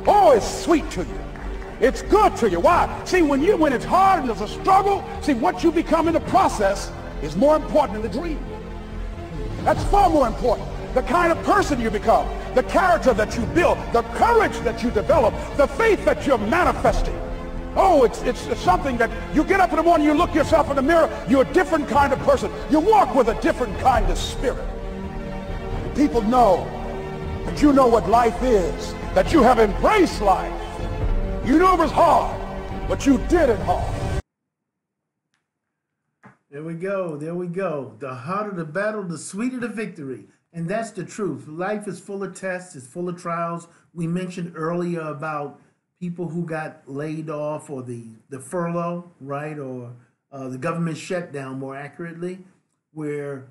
Oh, it's sweet to you. It's good to you. Why? See, when it's hard and there's a struggle, see, what you become in the process is more important than the dream. That's far more important. The kind of person you become, the character that you build, the courage that you develop, the faith that you're manifesting. Oh, it's something that you get up in the morning, you look yourself in the mirror, you're a different kind of person. You walk with a different kind of spirit. People know that you know what life is, that you have embraced life. You knew it was hard, but you did it hard. There we go. The harder the battle, the sweeter the victory. And that's the truth. Life is full of tests, it's full of trials. We mentioned earlier about people who got laid off, or the furlough, right? Or the government shutdown, more accurately, where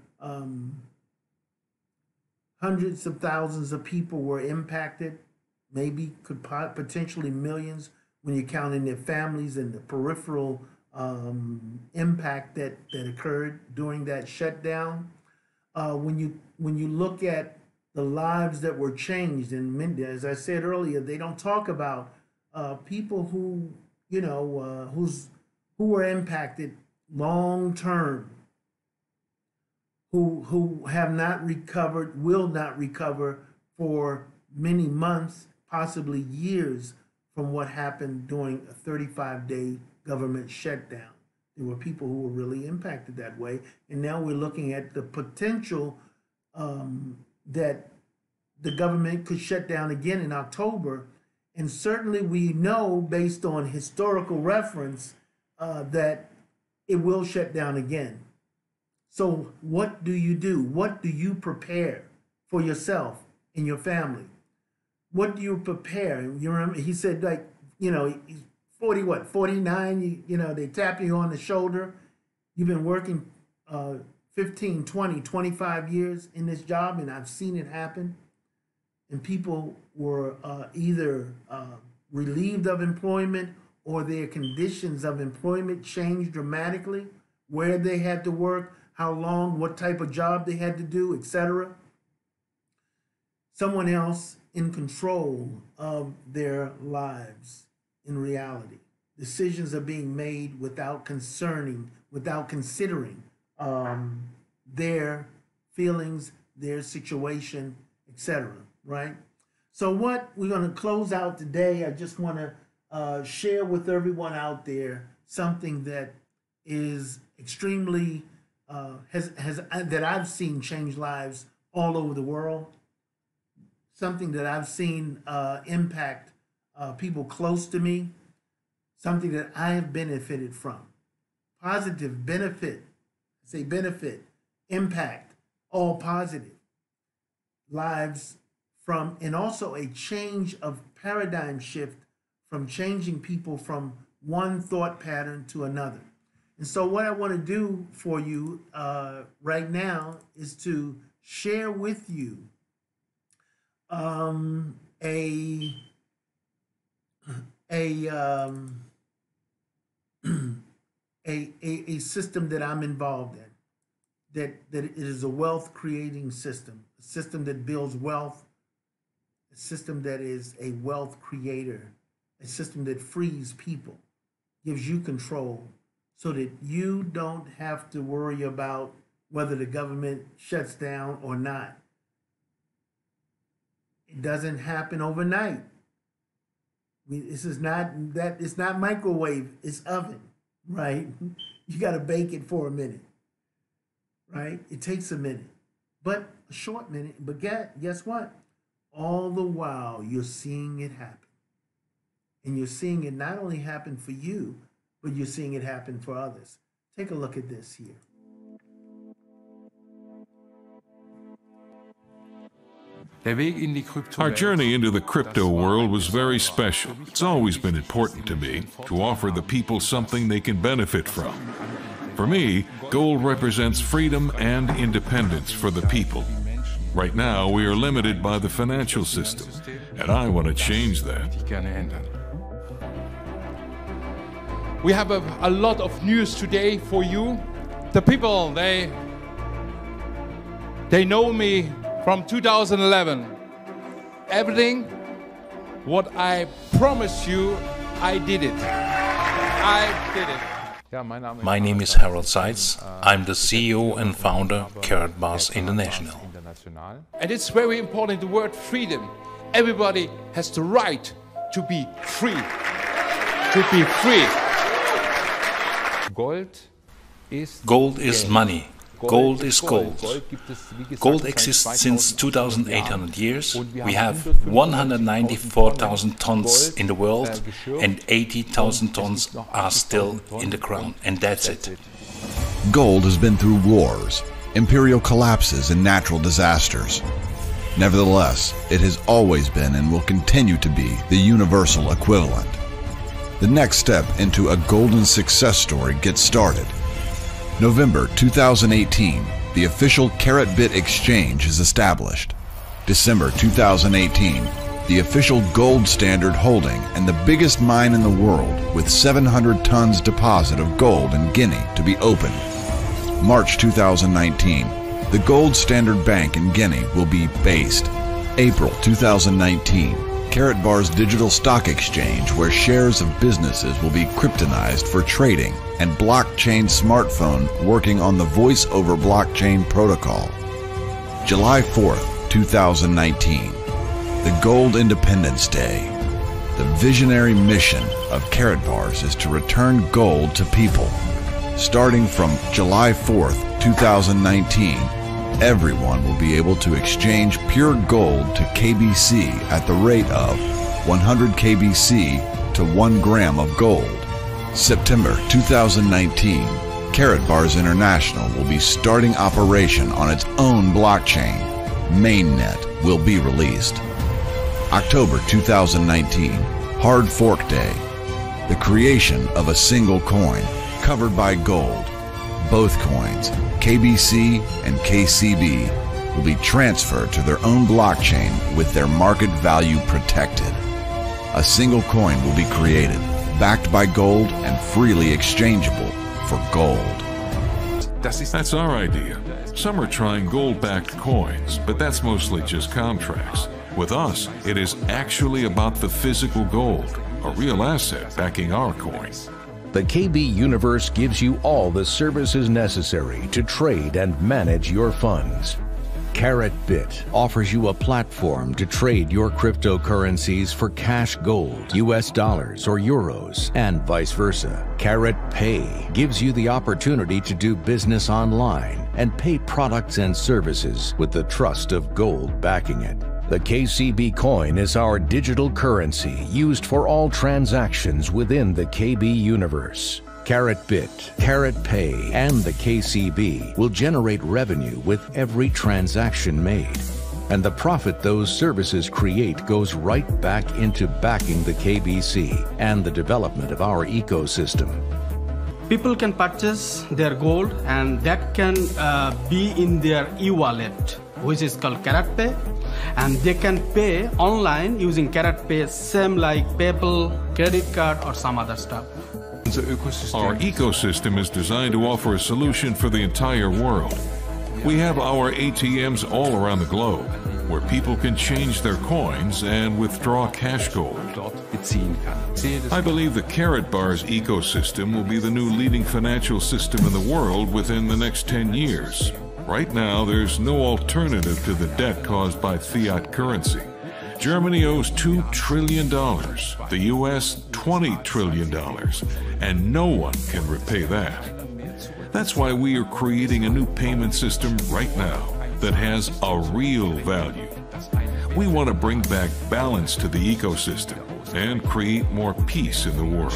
hundreds of thousands of people were impacted, maybe potentially millions when you count in their families and the peripheral impact that occurred during that shutdown. When you look at the lives that were changed, and as I said earlier, they don't talk about people who who were impacted long term, who have not recovered, will not recover for many months, possibly years, from what happened during a 35-day government shutdown. There were people who were really impacted that way. And now we're looking at the potential that the government could shut down again in October. And certainly we know, based on historical reference, that it will shut down again. So what do you do? What do you prepare for yourself and your family? What do you prepare? You remember, he said, like, he's 49, they tap you on the shoulder. You've been working 15, 20, 25 years in this job, and I've seen it happen. And people were either relieved of employment, or their conditions of employment changed dramatically, where they had to work, how long, what type of job they had to do, etc. Someone else in control of their lives in reality. Decisions are being made without considering their feelings, their situation, etc. Right? So what we're going to close out today, I just want to share with everyone out there something that is extremely that I've seen change lives all over the world. Something that I've seen impact people close to me. Something that I have benefited from. Positive benefit. I say benefit, impact, all positive. Lives from, and also a change of paradigm shift from changing people from one thought pattern to another. And so what I want to do for you right now is to share with you a system that I'm involved in, that it is a wealth creating system, a system that builds wealth, a system that is a wealth creator, a system that frees people, gives you control so that you don't have to worry about whether the government shuts down or not. It doesn't happen overnight. This is not that, it's not microwave, it's oven, right? You got to bake it for a minute, right? It takes a minute, but a short minute. But guess what? All the while you're seeing it happen. And you're seeing it not only happen for you, but you're seeing it happen for others. Take a look at this here. Our journey into the crypto world was very special. It's always been important to me to offer the people something they can benefit from. For me, gold represents freedom and independence for the people. Right now, we are limited by the financial system, and I want to change that. We have a lot of news today for you. The people, they know me from 2011. Everything what I promised you, I did it. I did it. My name is Harold Seitz. I'm the CEO and founder Carrot Bars International. And it's very important, the word freedom. Everybody has the right to be free. To be free. Gold is money. Gold is gold. Gold exists since 2,800 years. We have 194,000 tons in the world and 80,000 tons are still in the ground. And that's it. Gold has been through wars, imperial collapses, and natural disasters. Nevertheless, it has always been and will continue to be the universal equivalent. The next step into a golden success story gets started. November 2018, the official Carrot Bit exchange is established. December 2018, the official gold standard holding and the biggest mine in the world with 700 tons deposit of gold in Guinea to be opened. March 2019, the Gold Standard Bank in Guinea will be based. April 2019, Carrot Bar's digital stock exchange where shares of businesses will be kryptonized for trading and blockchain smartphone working on the voice over blockchain protocol. July 4th, 2019, the Gold Independence Day. The visionary mission of Carrot Bars is to return gold to people. Starting from July 4th, 2019, everyone will be able to exchange pure gold to KBC at the rate of 100 KBC to 1 gram of gold. September 2019, Carrot Bars International will be starting operation on its own blockchain. Mainnet will be released. October 2019, Hard Fork Day. The creation of a single coin covered by gold. Both coins, KBC and KCB, will be transferred to their own blockchain with their market value protected. A single coin will be created, backed by gold and freely exchangeable for gold. That's our idea. Some are trying gold-backed coins, but that's mostly just contracts. With us, it is actually about the physical gold, a real asset backing our coin. The KB Universe gives you all the services necessary to trade and manage your funds. Carrot Bit offers you a platform to trade your cryptocurrencies for cash gold, US dollars or euros, and vice versa. Carrot Pay gives you the opportunity to do business online and pay products and services with the trust of gold backing it. The KCB coin is our digital currency used for all transactions within the KB universe. Carrot Bit, Carrot Pay, and the KCB will generate revenue with every transaction made. And the profit those services create goes right back into backing the KBC and the development of our ecosystem. People can purchase their gold, and that can be in their e-wallet, which is called CaratPay, and they can pay online using CaratPay, same like PayPal, credit card, or some other stuff. Our ecosystem is designed to offer a solution for the entire world. We have our ATMs all around the globe, where people can change their coins and withdraw cash gold. I believe the Karatbar's ecosystem will be the new leading financial system in the world within the next 10 years. Right now, there's no alternative to the debt caused by fiat currency. Germany owes $2 trillion, the U.S. $20 trillion, and no one can repay that. That's why we are creating a new payment system right now that has a real value. We want to bring back balance to the ecosystem and create more peace in the world.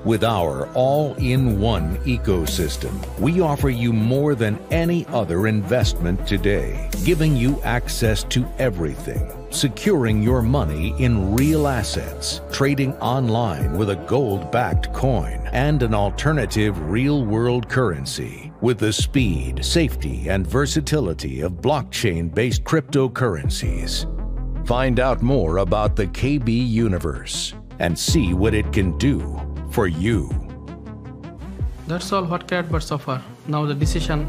With our all-in-one ecosystem, we offer you more than any other investment today, giving you access to everything, securing your money in real assets, trading online with a gold-backed coin, and an alternative real-world currency with the speed, safety, and versatility of blockchain-based cryptocurrencies. Find out more about the KB universe and see what it can do for you. That's all what Karatbars offer. Now the decision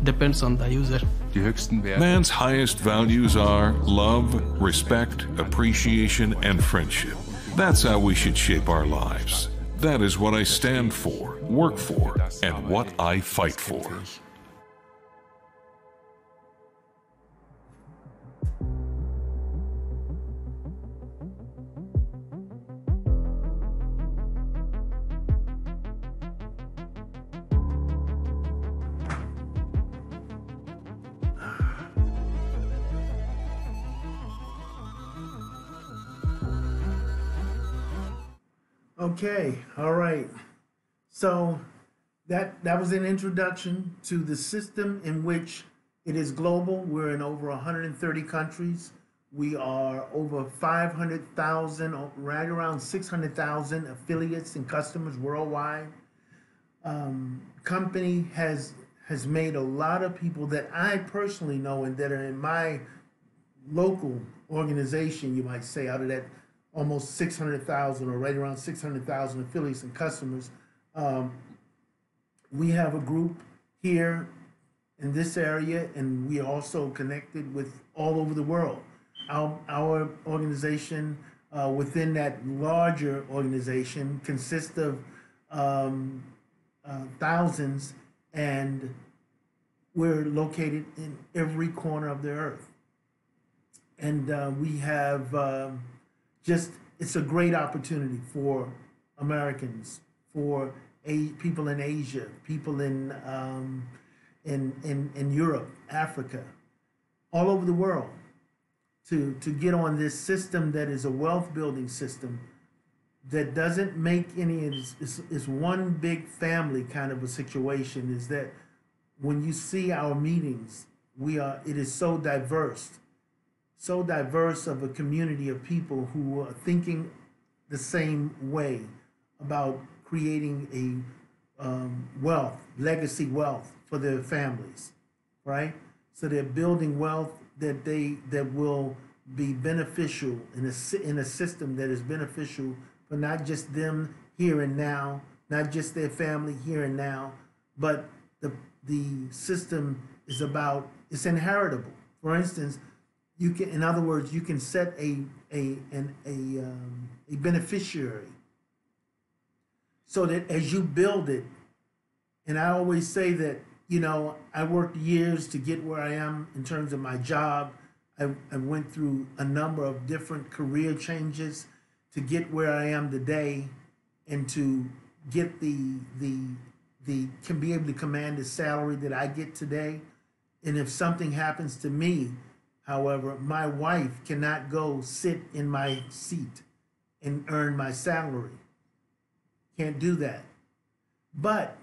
depends on the user. Man's highest values are love, respect, appreciation, and friendship. That's how we should shape our lives. That is what I stand for, work for, and what I fight for. Okay, all right. So that was an introduction to the system in which it is global. We're in over 130 countries. We are over 500,000, right around 600,000 affiliates and customers worldwide. Company has made a lot of people that I personally know and that are in my local organization, you might say, out of that almost 600,000 or right around 600,000 affiliates and customers. We have a group here in this area, and we are also connected with all over the world. Our organization within that larger organization consists of thousands, and we're located in every corner of the earth. And we have it's a great opportunity for Americans, for people in Asia, people in Europe, Africa, all over the world, to get on this system that is a wealth building system that doesn't make any, it's one big family kind of a situation. Is that when you see our meetings, it is so diverse of a community of people who are thinking the same way about creating a legacy wealth for their families, right? So they're building wealth that will be beneficial in a system that is beneficial for not just them here and now, not just their family here and now, but the system is it's inheritable. For instance, you can, in other words, you can set a beneficiary so that as you build it, and I always say that, I worked years to get where I am in terms of my job. I went through a number of different career changes to get where I am today, and to get can be able to command the salary that I get today. And if something happens to me, however, my wife cannot go sit in my seat and earn my salary. Can't do that. But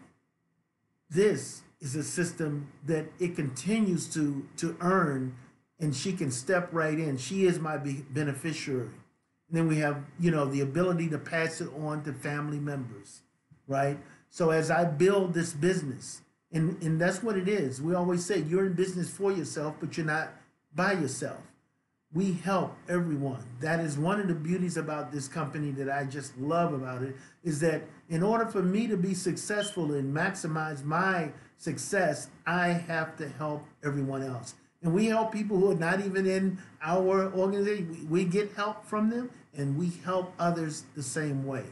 this is a system that it continues to earn, and she can step right in. She is my beneficiary. And then we have, the ability to pass it on to family members, right? So as I build this business, and that's what it is. We always say you're in business for yourself, but you're not by yourself. We help everyone. That is one of the beauties about this company that I just love about it, is that in order for me to be successful and maximize my success, I have to help everyone else. And we help people who are not even in our organization. We get help from them, and we help others the same way.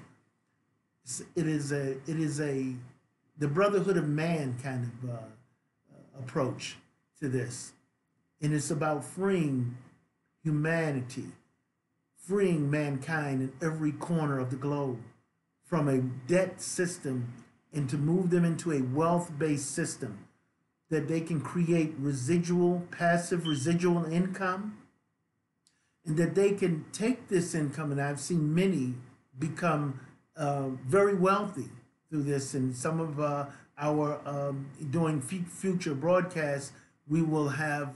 It is the brotherhood of man kind of approach to this. And it's about freeing humanity, freeing mankind in every corner of the globe from a debt system and to move them into a wealth-based system that they can create passive residual income, and that they can take this income, and I've seen many become very wealthy through this. And some of our doing future broadcasts, we will have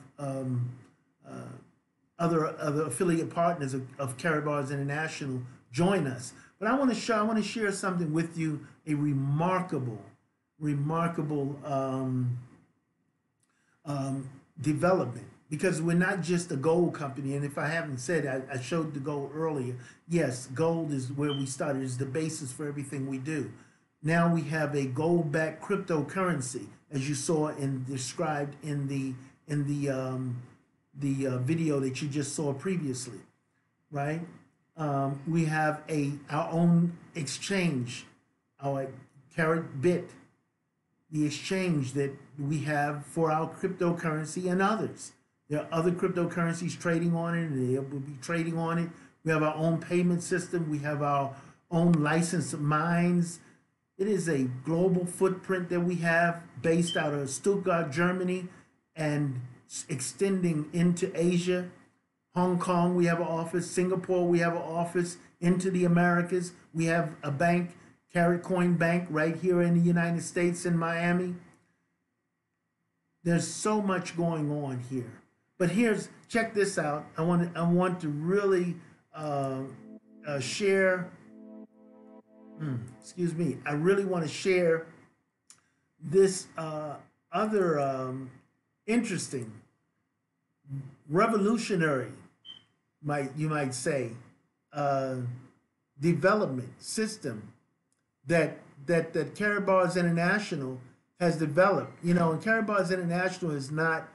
other affiliate partners of Karatbars International join us. But I want to share something with you, a remarkable development, because we're not just a gold company. And if I haven't said, I showed the gold earlier. Yes, gold is where we started, is the basis for everything we do. Now we have a gold-backed cryptocurrency, as you saw and described in the video that you just saw previously, right? We have our own exchange, our Karatbit, the exchange that we have for our cryptocurrency and others. There are other cryptocurrencies trading on it, and they will be trading on it. We have our own payment system. We have our own licensed mines. It is a global footprint that we have based out of Stuttgart, Germany, and extending into Asia. Hong Kong, we have an office. Singapore, we have an office. Into the Americas, we have a bank, Karatcoin Bank, right here in the United States in Miami. There's so much going on here. But check this out. I want to really share. Excuse me. I really want to share this other interesting, revolutionary, you might say, development system that Karatbars International has developed. You know, and Karatbars International is not,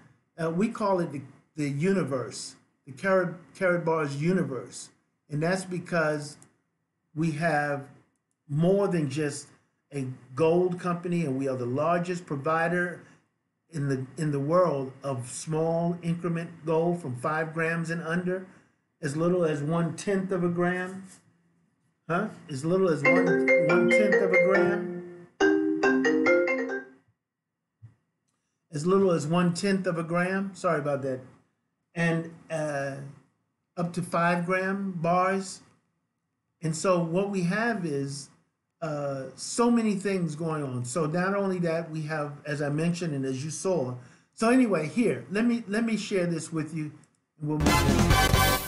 we call it the universe, the Karatbars universe. And that's because we have more than just a gold company, and we are the largest provider in the world of small increment gold from 5 grams and under, as little as 1/10 of a gram. As little as 1/10 of a gram. As little as 1/10 of a gram. Sorry about that. And up to 5 gram bars. And so what we have is so many things going on. So not only that, we have, as I mentioned and as you saw. So anyway, here, let me share this with you, and we'll move on.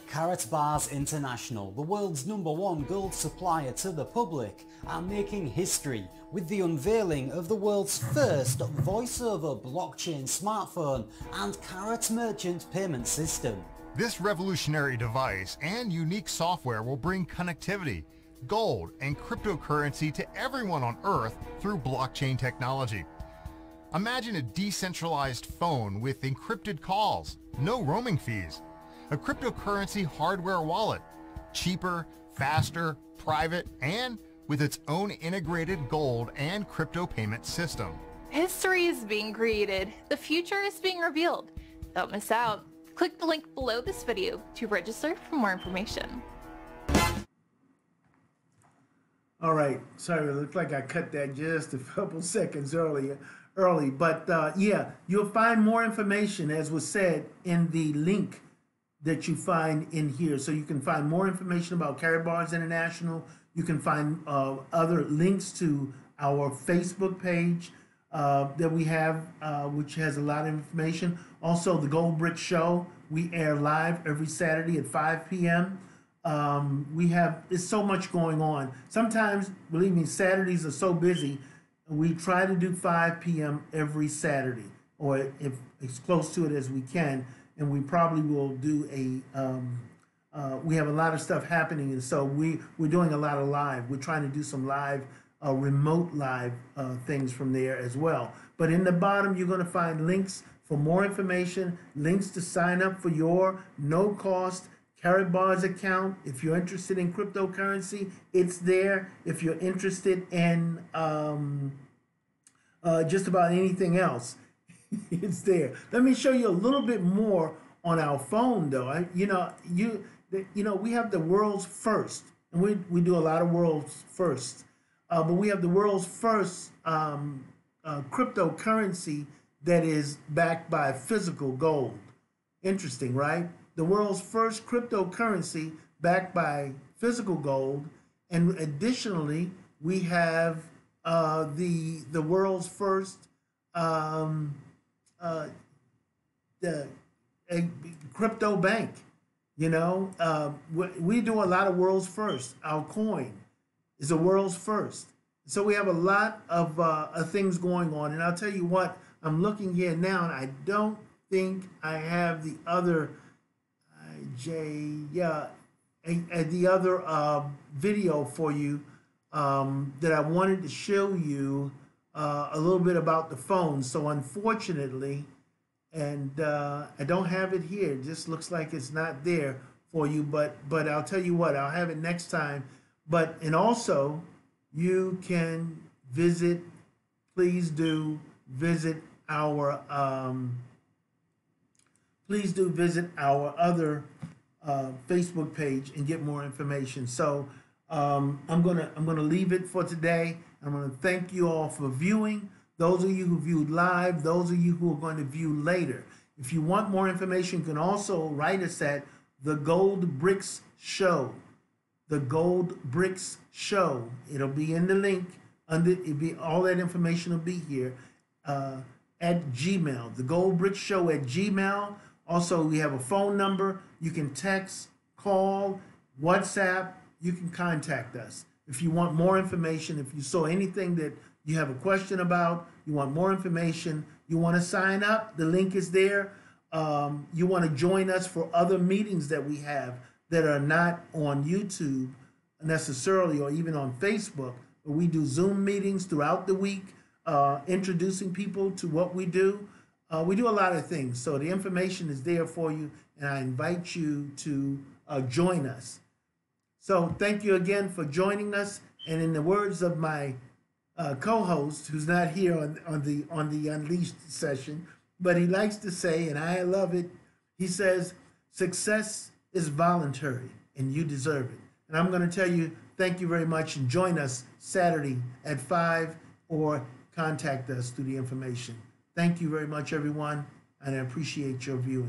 Karatbars International, the world's #1 gold supplier to the public, are making history with the unveiling of the world's first voice-over blockchain smartphone and Karat merchant payment system. This revolutionary device and unique software will bring connectivity, gold, and cryptocurrency to everyone on Earth through blockchain technology. Imagine a decentralized phone with encrypted calls, no roaming fees, a cryptocurrency hardware wallet, cheaper, faster, private, and with its own integrated gold and crypto payment system. History is being created. The future is being revealed. Don't miss out. Click the link below this video to register for more information. All right, sorry, it looked like I cut that just a couple seconds early, but yeah, you'll find more information, as was said, in the link that you find in here. So you can find more information about Karatbars International. You can find other links to our Facebook page that we have, which has a lot of information. Also, the GoldBricks show, we air live every Saturday at 5 p.m. It's so much going on. Sometimes, believe me, Saturdays are so busy. We try to do 5 p.m. every Saturday, or if as close to it as we can. And we probably will do we have a lot of stuff happening, and so we're doing a lot of live. We're trying to do some live, remote live things from there as well. But in the bottom, you're going to find links for more information, links to sign up for your no-cost Karatbars account. If you're interested in cryptocurrency, it's there. If you're interested in just about anything else, it's there. Let me show you a little bit more on our phone, though. We have the world's first, and we do a lot of world's first, but we have the world's first cryptocurrency that is backed by physical gold. Interesting, right? The world's first cryptocurrency backed by physical gold, and additionally, we have the world's first the crypto bank. We do a lot of world's first. Our coin is a world's first. So we have a lot of things going on. And I'll tell you what, I'm looking here now, and I don't think I have the other the other video for you that I wanted to show you a little bit about the phone. So unfortunately, and I don't have it here. It just looks like it's not there for you, but I'll tell you what, I'll have it next time. And also, you can visit, please do visit our other Facebook page and get more information. So I'm gonna leave it for today. I'm gonna thank you all for viewing. Those of you who viewed live, those of you who are going to view later. If you want more information, you can also write us at the GoldBricks Show. The GoldBricks Show. It'll be in the link. All that information will be here at Gmail. The GoldBricks Show at Gmail. Also, we have a phone number. You can text, call, WhatsApp. You can contact us. If you want more information, if you saw anything that you have a question about, you want more information, you want to sign up, the link is there. You want to join us for other meetings that we have that are not on YouTube necessarily, or even on Facebook, but we do Zoom meetings throughout the week, introducing people to what we do. We do a lot of things, so the information is there for you, and I invite you to join us. So thank you again for joining us, and in the words of my co-host, who's not here on the Unleashed session, but he likes to say, and I love it, he says, success is voluntary and you deserve it. And I'm going to tell you, thank you very much, and join us Saturday at 5 or contact us through the information. Thank you very much, everyone, and I appreciate your viewing.